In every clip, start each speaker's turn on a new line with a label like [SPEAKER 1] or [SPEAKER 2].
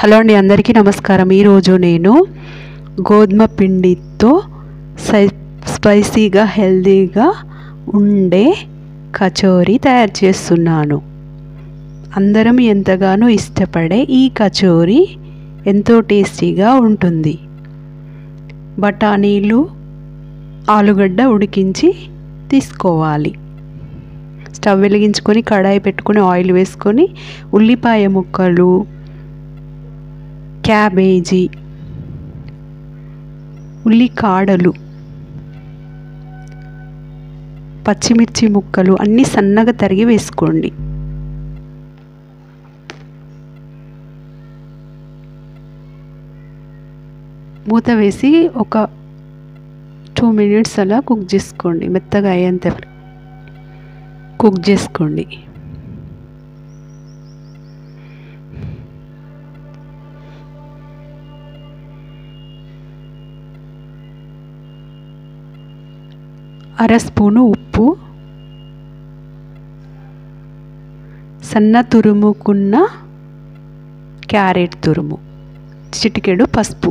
[SPEAKER 1] Hello అండి, అందరికీ నమస్కారం. ఈరోజు నేను గోధుమ పిండితో స్పైసీగా హెల్తీగా ఉండే కచోరీ తయారు చేస్తున్నాను. అందరం ఎంతగానో ఇష్టపడే ఈ కచోరీ ఎంతో టేస్టీగా ఉంటుంది. బఠానీలు, ఆలుగడ్డ ఉడికించి తీసుకోవాలి. స్టవ్ వెలిగించుకొని కడాయి పెట్టుకొని ఆయిల్ వేసుకొని ఉల్లిపాయ ముక్కలు, క్యాబేజీ, ఉల్లికాడలు, పచ్చిమిర్చి ముక్కలు అన్నీ సన్నగా తరిగి వేసుకోండి. మూత వేసి ఒక 2 minutes అలా కుక్ చేసుకోండి. మెత్తగా అయ్యేంత కుక్ చేసుకోండి. అర స్పూను ఉప్పు, సన్న తురుముకున్న క్యారెట్ తురుము, చిటికెడు పసుపు,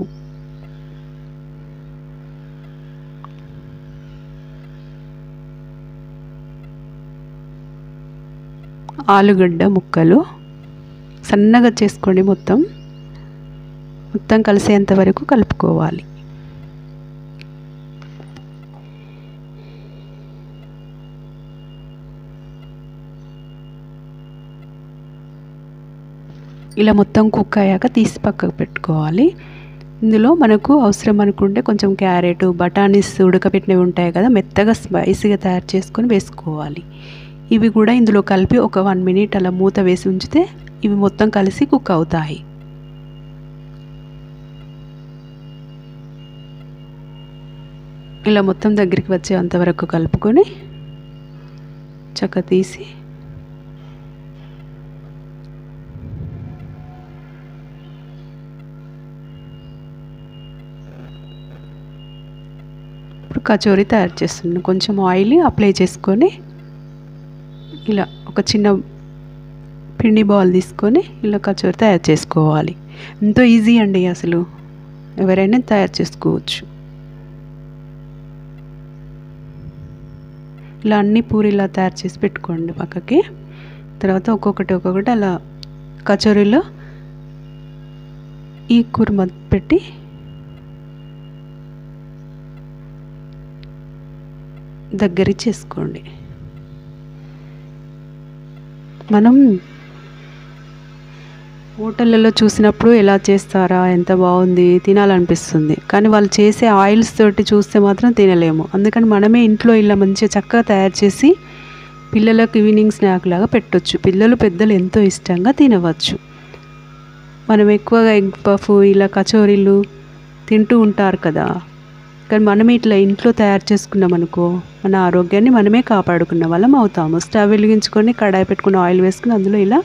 [SPEAKER 1] ఆలుగడ్డ ముక్కలు సన్నగా చేసుకోండి. మొత్తం కలిసేంత వరకు కలుపుకోవాలి. ఇలా మొత్తం కుక్ అయ్యాక తీసి పక్కకు పెట్టుకోవాలి. ఇందులో మనకు అవసరం అనుకుంటే కొంచెం క్యారెట్, బఠానీస్ ఉడకబెట్టినవి ఉంటాయి కదా, మెత్తగా స్పైసీగా తయారు చేసుకొని వేసుకోవాలి. ఇవి కూడా ఇందులో కలిపి ఒక 1 minute అలా మూత వేసి ఉంచితే ఇవి మొత్తం కలిసి కుక్ అవుతాయి. ఇలా మొత్తం దగ్గరికి వచ్చేంతవరకు కలుపుకొని చక్క తీసి కచోరీ తయారు చేస్తున్నాను. కొంచెం ఆయిల్ అప్లై చేసుకొని ఇలా ఒక చిన్న పిండి బాల్ తీసుకొని ఇలా కచోరీ తయారు చేసుకోవాలి. ఎంతో ఈజీ అండి, అసలు ఎవరైనా తయారు చేసుకోవచ్చు. ఇలా అన్ని పూరీలా తయారు చేసి పెట్టుకోండి పక్కకి. తర్వాత ఒక్కొక్కటి అలా కచోరీలో ఈ కుర్మా పెట్టి దగ్గర చేసుకోండి. మనం హోటళ్ళలో చూసినప్పుడు ఎలా చేస్తారా, ఎంత బాగుంది, తినాలనిపిస్తుంది. కానీ వాళ్ళు చేసే ఆయిల్స్ తోటి చూస్తే మాత్రం తినలేము. అందుకని మనమే ఇంట్లో ఇలా మంచిగా చక్కగా తయారు చేసి పిల్లలకు ఈవినింగ్ స్నాక్ లాగా పెట్టొచ్చు. పిల్లలు పెద్దలు ఎంతో ఇష్టంగా తినవచ్చు. మనం ఎక్కువగా ఎగ్ పఫ్, ఇలా కచోరీలు తింటూ ఉంటారు కదా, కానీ మనమే ఇట్లా ఇంట్లో తయారు చేసుకున్నాం అనుకో, మన ఆరోగ్యాన్ని మనమే కాపాడుకున్న వాళ్ళం అవుతాము. స్టవ్ వెలిగించుకొని కడాయి పెట్టుకుని ఆయిల్ వేసుకుని అందులో ఇలా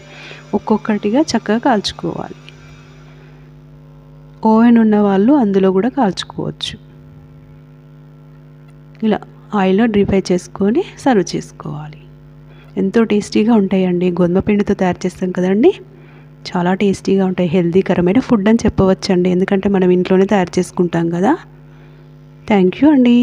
[SPEAKER 1] ఒక్కొక్కటిగా చక్కగా కాల్చుకోవాలి. ఓవెన్ ఉన్న వాళ్ళు అందులో కూడా కాల్చుకోవచ్చు. ఇలా ఆయిల్లో డీప్ ఫ్రై చేసుకొని సర్వ్ చేసుకోవాలి. ఎంతో టేస్టీగా ఉంటాయండి. గోధుమ పిండితో తయారు చేస్తాం కదండి, చాలా టేస్టీగా ఉంటాయి. హెల్తీకరమైన ఫుడ్ అని చెప్పవచ్చండి, ఎందుకంటే మనం ఇంట్లోనే తయారు చేసుకుంటాం కదా. థ్యాంక్ యూ అండి.